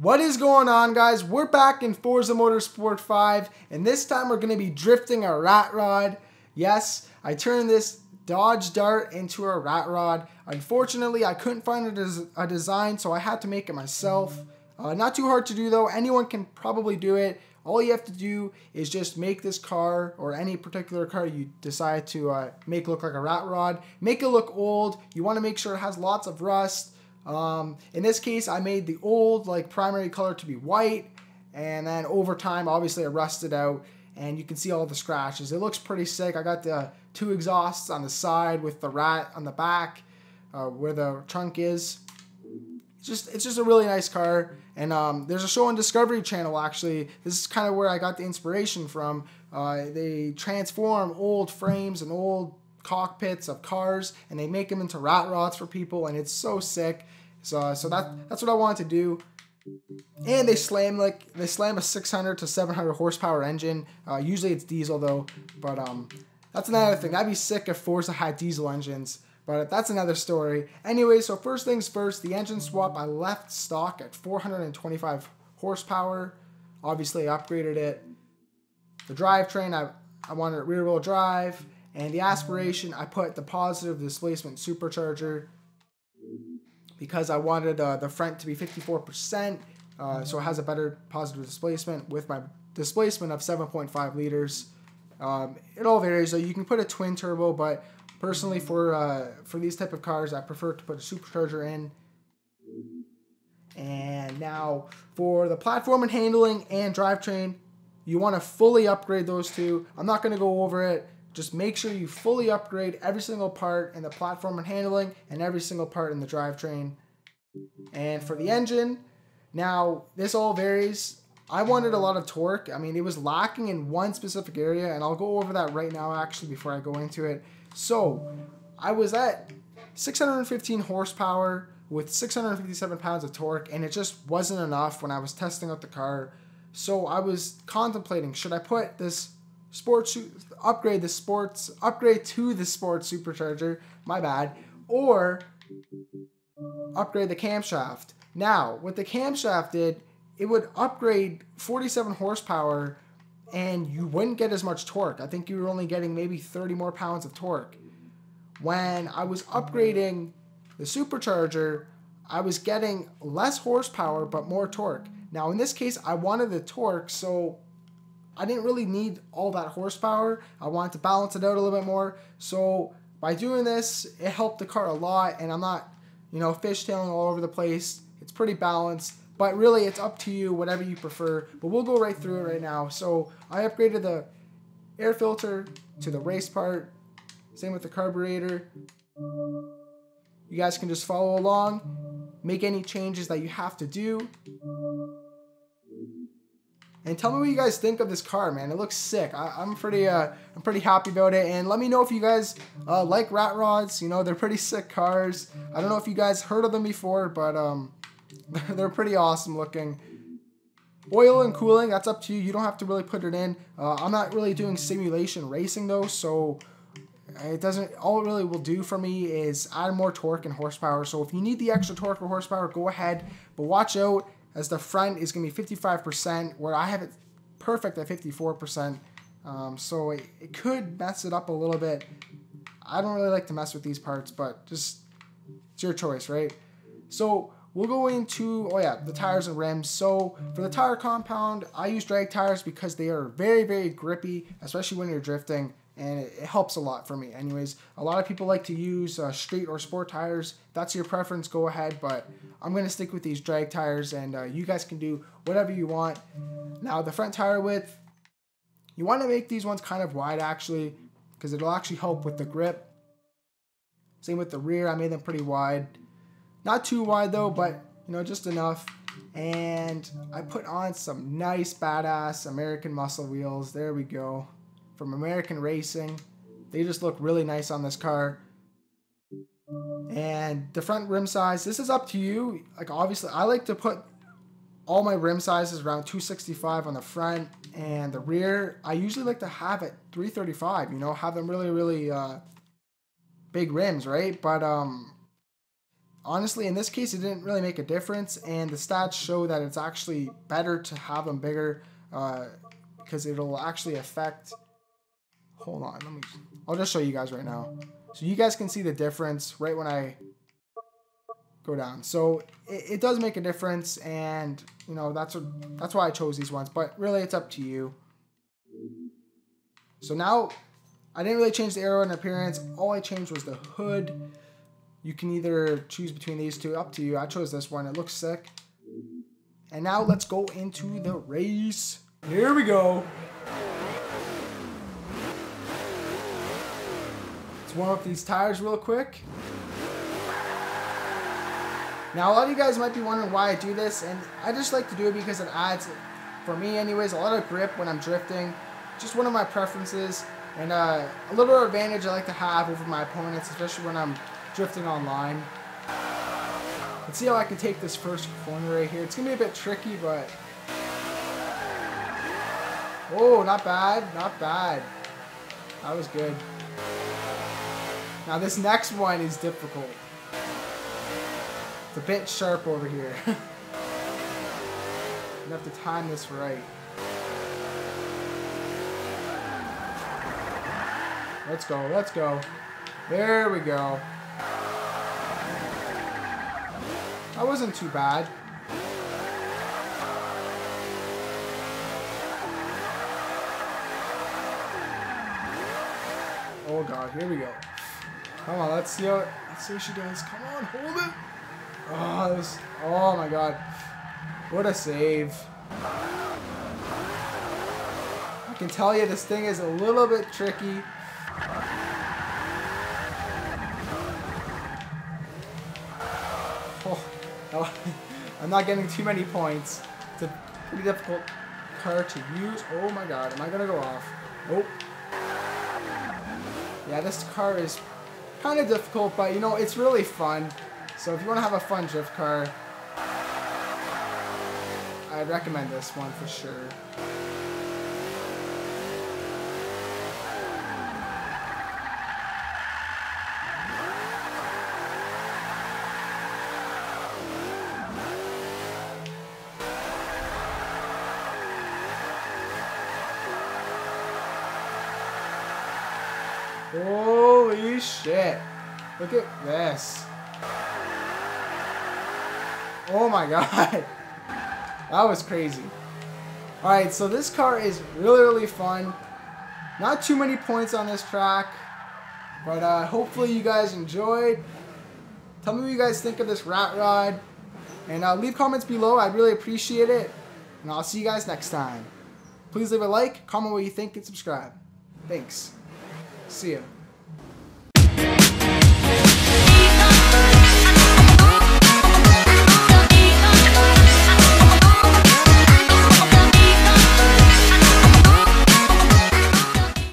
What is going on, guys? We're back in Forza Motorsport 5, and this time we're going to be drifting a rat rod. Yes, I turned this Dodge Dart into a rat rod. Unfortunately, I couldn't find a design, so I had to make it myself. Not too hard to do though. Anyone can probably do it. All you have to do is just make this car, or any particular car you decide to make look like a rat rod. Make it look old. You want to make sure it has lots of rust. In this case, I made the old primary color to be white, and then over time, obviously, it rusted out, and you can see all the scratches. It looks pretty sick. I got the two exhausts on the side with the rat on the back, where the trunk is. It's just a really nice car, and there's a show on Discovery Channel, actually. This is kind of where I got the inspiration from. They transform old frames and old cockpits of cars, and they make them into rat rods for people, and it's so sick. So that's what I wanted to do. And they slam a 600 to 700 horsepower engine. Usually it's diesel though, but that's another thing. That'd be sick if Forza had diesel engines, but that's another story. Anyway, so first things first, the engine swap, I left stock at 425 horsepower. Obviously I upgraded it. The drivetrain, I wanted a rear wheel drive. And the aspiration, I put the positive displacement supercharger because I wanted the front to be 54%, so it has a better positive displacement with my displacement of 7.5 liters. It all varies, so you can put a twin turbo, but personally for these type of cars, I prefer to put a supercharger in. And now for the platform and handling and drivetrain, you want to fully upgrade those two. I'm not going to go over it. Just make sure you fully upgrade every single part in the platform and handling and every single part in the drivetrain. And for the engine, now this all varies. I wanted a lot of torque. I mean, it was lacking in one specific area, and I'll go over that right now actually before I go into it. So I was at 615 horsepower with 657 pounds of torque, and it just wasn't enough when I was testing out the car. So I was contemplating, should I put this upgrade to the sports supercharger, my bad, or upgrade the camshaft. Now, what the camshaft did, it would upgrade 47 horsepower and you wouldn't get as much torque. I think you were only getting maybe 30 more pounds of torque. When I was upgrading the supercharger, I was getting less horsepower but more torque. Now, in this case, I wanted the torque, so I didn't really need all that horsepower. I wanted to balance it out a little bit more. So by doing this, it helped the car a lot, and I'm not, fishtailing all over the place. It's pretty balanced, but really it's up to you, whatever you prefer. But we'll go right through it right now. So I upgraded the air filter to the race part. Same with the carburetor. You guys can just follow along, make any changes that you have to do. And tell me what you guys think of this car, man. It looks sick. I'm pretty happy about it. And let me know if you guys like rat rods. They're pretty sick cars. I don't know if you guys heard of them before, but they're pretty awesome looking. Oil and cooling, that's up to you. You don't have to really put it in. I'm not really doing simulation racing though, so it doesn't. All it really will do for me is add more torque and horsepower. So if you need the extra torque or horsepower, go ahead. But watch out, as the front is going to be 55%, where I have it perfect at 54%. So it could mess it up a little bit. I don't really like to mess with these parts, but just it's your choice, right? So we'll go into, the tires and rims. So for the tire compound, I use drag tires because they are very, very grippy, especially when you're drifting. And it helps a lot for me. Anyways, a lot of people like to use street or sport tires. If that's your preference, go ahead. But I'm going to stick with these drag tires, and you guys can do whatever you want. Now, the front tire width, you want to make these ones kind of wide, actually, because it'll actually help with the grip. Same with the rear. I made them pretty wide. Not too wide, though, but, just enough. And I put on some nice, badass American muscle wheels. There we go. From American Racing. They just look really nice on this car. And the front rim size, this is up to you. Obviously, I like to put all my rim sizes around 265 on the front, and the rear, I usually like to have it 335, have them really, really big rims, right? But honestly, in this case, it didn't really make a difference, and the stats show that it's actually better to have them bigger because it'll actually affect. Hold on, I'll just show you guys right now, so you guys can see the difference right when I go down. So it does make a difference, and you know that's why I chose these ones. But really, it's up to you. So now I didn't really change the aero and appearance. All I changed was the hood. You can either choose between these two, up to you. I chose this one. It looks sick. And now let's go into the race. Here we go. Let's warm up these tires real quick. Now, a lot of you guys might be wondering why I do this, and I just like to do it because it adds, for me anyways, a lot of grip when I'm drifting. Just one of my preferences, and a little advantage I like to have over my opponents, especially when I'm drifting online. Let's see how I can take this first corner right here. It's going to be a bit tricky, but... Oh, not bad, not bad. That was good. Now this next one is difficult. It's a bit sharp over here. You have to time this right. Let's go, let's go. There we go. That wasn't too bad. Oh god, here we go. Come on, let's see what she does. Come on, hold it. Oh my god. What a save. I can tell you this thing is a little bit tricky. Oh, I'm not getting too many points. It's a pretty difficult car to use. Oh my god, am I gonna go off? Oh. Yeah, this car is kind of difficult, but you know, it's really fun. So if you want to have a fun drift car, I'd recommend this one for sure. Holy shit. Look at this. Oh my god. That was crazy. Alright, so this car is really fun. Not too many points on this track. But hopefully you guys enjoyed. Tell me what you guys think of this rat rod. And leave comments below. I'd really appreciate it. And I'll see you guys next time. Please leave a like, comment what you think, and subscribe. Thanks. See ya.